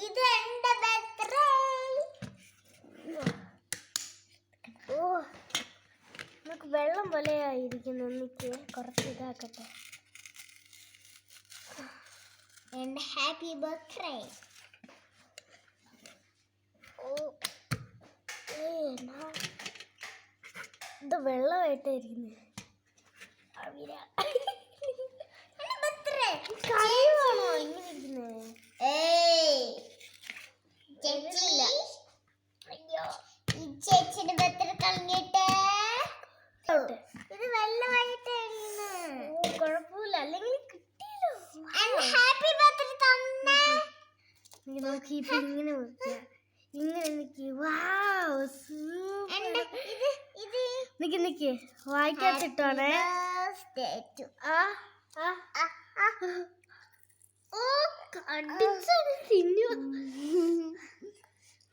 ഇത് എന്റെ ബർത്ത്ഡേ. ഓ, നമുക്ക് വെള്ളം പോലെയായിരിക്കുന്നു. എനിക്ക് കുറച്ച് ഇതാക്കട്ടെ. എന്റെ ഹാപ്പി ബർത്ത്ഡേ. ഇത് വെള്ളമായിട്ടായിരിക്കുന്നത്. കഴിവാണോ ഇങ്ങനെ ഇരിക്കുന്നത്? ചേച്ചിയുടെ ബർത്ത്ഡേ കളഞ്ഞിട്ട് ഇത് വെള്ളമായിട്ട് കുഴപ്പമില്ല. അല്ലെങ്കിൽ കിട്ടിയല്ലോ. ഹാപ്പി ബർത്ത്ഡേ തന്നെ നോക്കി. ഇപ്പൊ ഇങ്ങനെ ഇങ്ങനെ നിക്ക്. നിക്ക് വായിക്കാത്തിട്ടാണേ.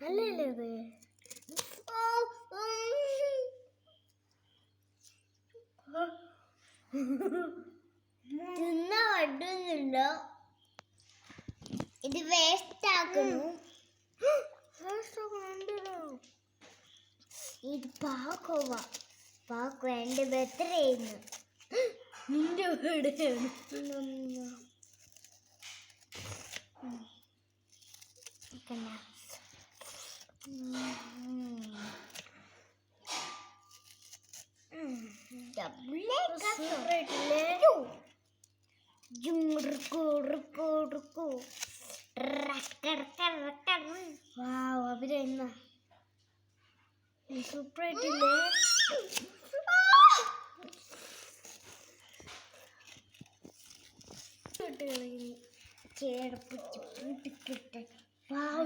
നല്ലല്ലേ ഇത്? തിന്നാ വട്ടുന്നുണ്ടോ? ഇത് വേസ്റ്റ് ആക്കണു. ഇത് പാക്കോവാ. പാക്കോ എന്റെ ബർത്ത്ഡേ ആയിരുന്നു. നിന്റെ വീടാണ്. അവരെന്ന സൂപ്പറായിട്ടില്ലേ?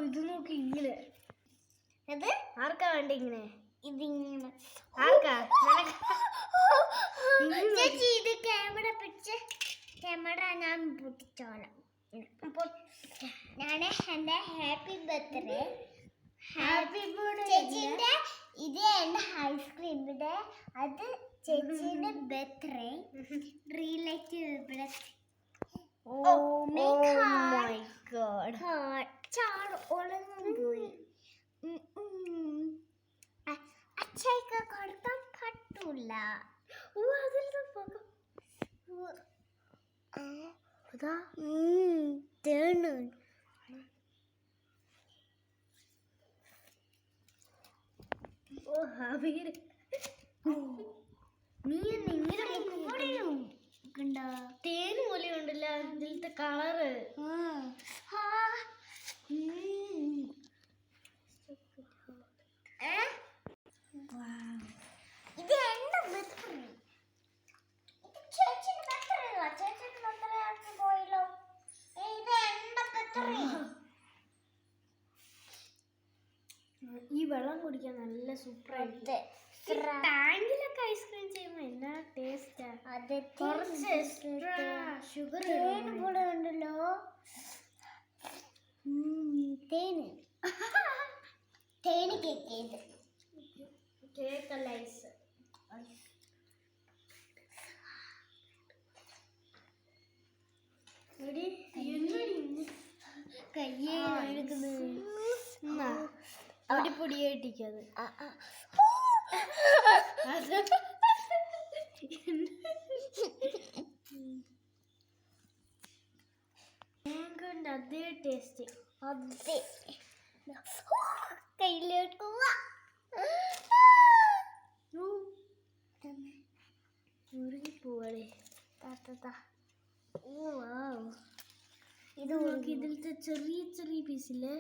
ഇത് നോക്കി ഇങ്ങനെ. അത് ആർക്കാ വേണ്ട ഇങ്ങനെ? ഇതിങ്ങനെ ആർക്കാ? ചേച്ചി ഇത് ക്യാമറ പിടിച്ച് ക്യാമറ ഞാൻ പൊട്ടിച്ചോളാം. ഞാൻ എൻ്റെ ഹാപ്പി ബർത്ത്ഡേ. ഹാപ്പി ബർത്ത്ഡേ ചേച്ചിന്റെ. ഇത് എൻ്റെ ഐസ്ക്രീമിന്റെ. അത് ചേച്ചിന്റെ birthday. Relative birthday. Oh my god. ചാട് ഒളങ്ങും പോയി. അച്ഛയ്ക്ക് കൊടുക്കാൻ പറ്റൂല. നീ ഇങ്ങനെ തേന് പോലെ ഉണ്ടല്ല ഇതിലത്തെ കളറ്. ഇത് എന്റെ ബർത്ത്ഡേ. ചേച്ചിന്റെ ബർത്ത്ഡേ. ചേച്ചിന്റെ ബർത്ത്ഡേ ആക്കി പോയല്ലോ. ഇത് എന്റെ ബർത്ത്ഡേ. ഈ വെള്ളം കുടിക്കാൻ നല്ല സൂപ്പറായിട്ട്. ടാങ്കിലൊക്കെ ഐസ്ക്രീം ചെയ്യുമ്പോ എന്നാ ടേസ്റ്റാ. അത് കുറച്ച് എക്സ്ട്രാ ഷുഗർ പോലെ ഉണ്ടല്ലോ. തേന് തേന് കേക്ക്. കേക്കല്ല ഐസ്. കയ്യേ അവിടെ പൊടിയായിട്ടിരിക്കത്. അതേ ടേസ്റ്റ്. അതെ കയ്യിലെടുക്കുക. പോവാടേ. ഇത് ഇതിലത്തെ ചെറിയ ചെറിയ പീസില്ലേ?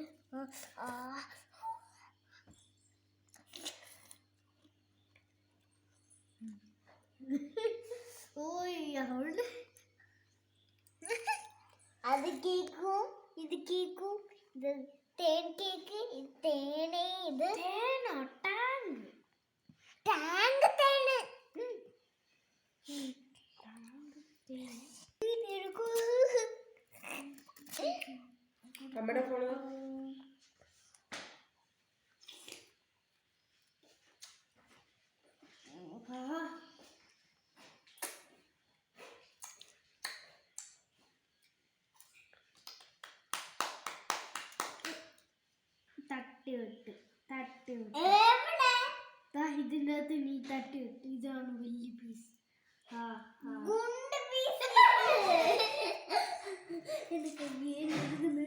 അവളുടെ അത് കേക്കും. ഇത് കേക്കും. ഇത് തേൻ കേക്ക്. ഇത് തേനേ. ഇത് തേനോ? ടാങ്ക്. ടാങ്ക് തേന്. നമ്മുടെ ഫോണ് തട്ടിവിട്ട് എവിടെ ഇതിൻ്റെ അകത്ത് നീ തട്ടിവിട്ട് ഇതാണ് വലിയ പീസ്. ഗുണ്ട് പീസ് എനിക്ക് ഇങ്ങനെ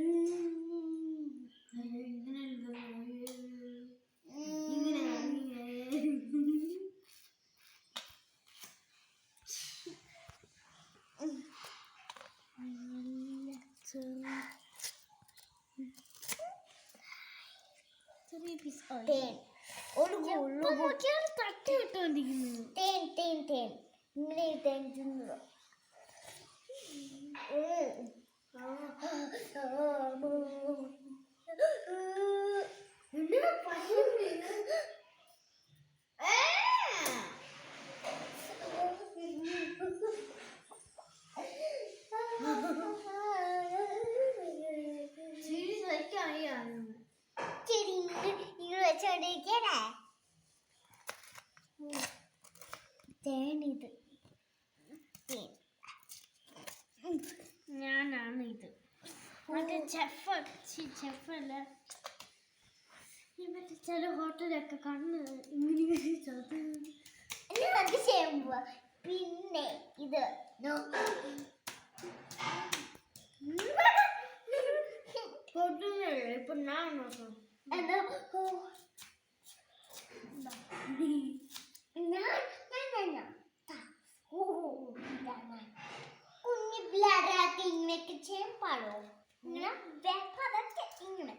ചെറിയ പീസ് തട്ടി വിട്ടോണ്ടിരിക്കുന്നു. ഇങ്ങനെ തേൻ തിന്നോ ശരി നിങ്ങൾ വെച്ചോണ്ടിരിക്കണേ തേനിത് ഞാനാണ് ഇത്. മറ്റേ ചെഫല്ല ഈ മറ്റേ ചില ഹോട്ടലൊക്കെ കണ്ണ് ഇങ്ങനെ ചെയ്യുമ്പോ പിന്നെ ഇത് ഇപ്പൊ ഞാൻ നോക്കാം. കുഞ്ഞു ബ്ലറാക്കി ഇങ്ങനെയൊക്കെ ചെയ്യാൻ പാടോ ഇങ്ങനെ വെക്കാതൊക്കെ ഇങ്ങനെ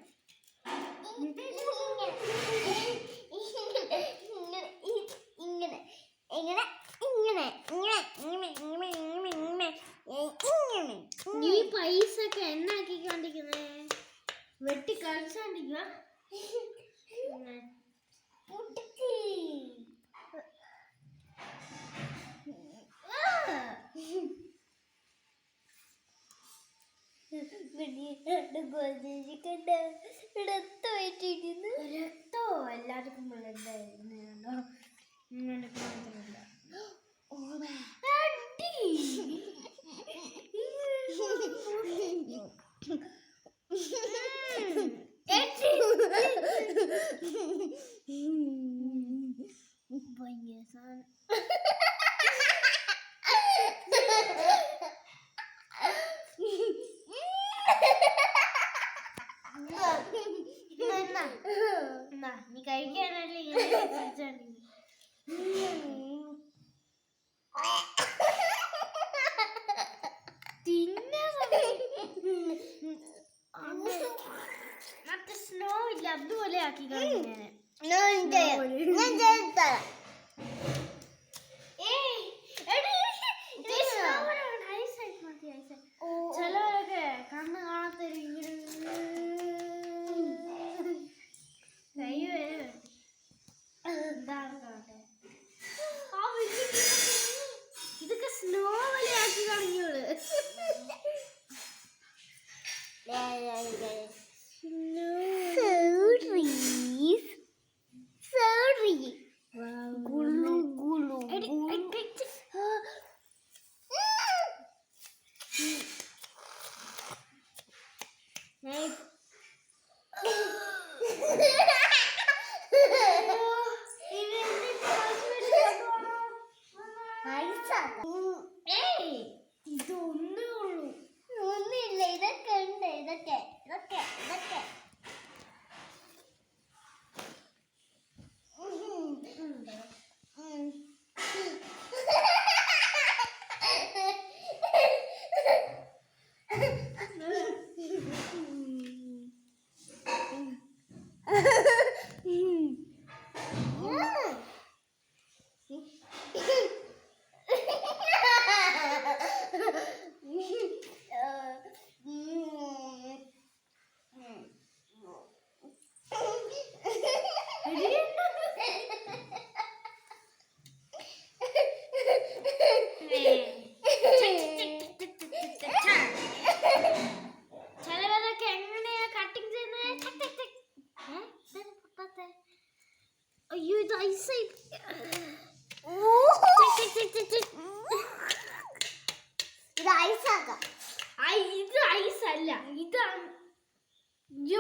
നീ പൈസ ഒക്കെ എന്നാക്കിക്കൊണ്ടിരിക്കുന്നേ? വെട്ടി കളിച്ചോണ്ടിരിക്കുക. രക്തോ എല്ലാവർക്കും നീ കഴിക്കാനല്ലേ മറ്റേ സ്നോ ഇല്ല അതുപോലെ ആക്കി കഴിഞ്ഞാൽ ചിലവരൊക്കെ കണ്ണ് കാണാത്തൊരു കൈ വരെ ഇതൊക്കെ സ്നോ പോലെ ആക്കി കളഞ്ഞോള്. ഇതൊന്നേ ഉള്ളൂ. ഒന്നുമില്ല ഇതൊക്കെ ഉണ്ട് ഇതൊക്കെ ഇതൊക്കെ ഇതൊക്കെ ചിലവരൊക്കെ എങ്ങനെയാ കട്ടിങ് ചെയ്യുന്നത്? അയ്യോ ഇത് ഐസായി. ഇത് ഐസാക്കാം. ഇത് ഐസ് അല്ല, ഇതാണ്.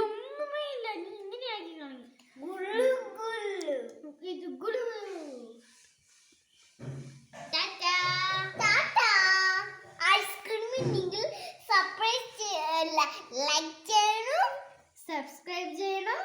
ഒന്നുമേ ഇല്ല. നീ ഇങ്ങനെ ആക്കി കാണിക്കും. ഗുള്ളു ഗുള്ളു. ഇത് ഗുളു. ടാറ്റാ. ടാറ്റാ. ഐസ്ക്രീം നിങ്ങൾ സർപ്രൈസ് ലൈക്ക് ചെയ്യണം, സബ്സ്ക്രൈബ് ചെയ്യണം.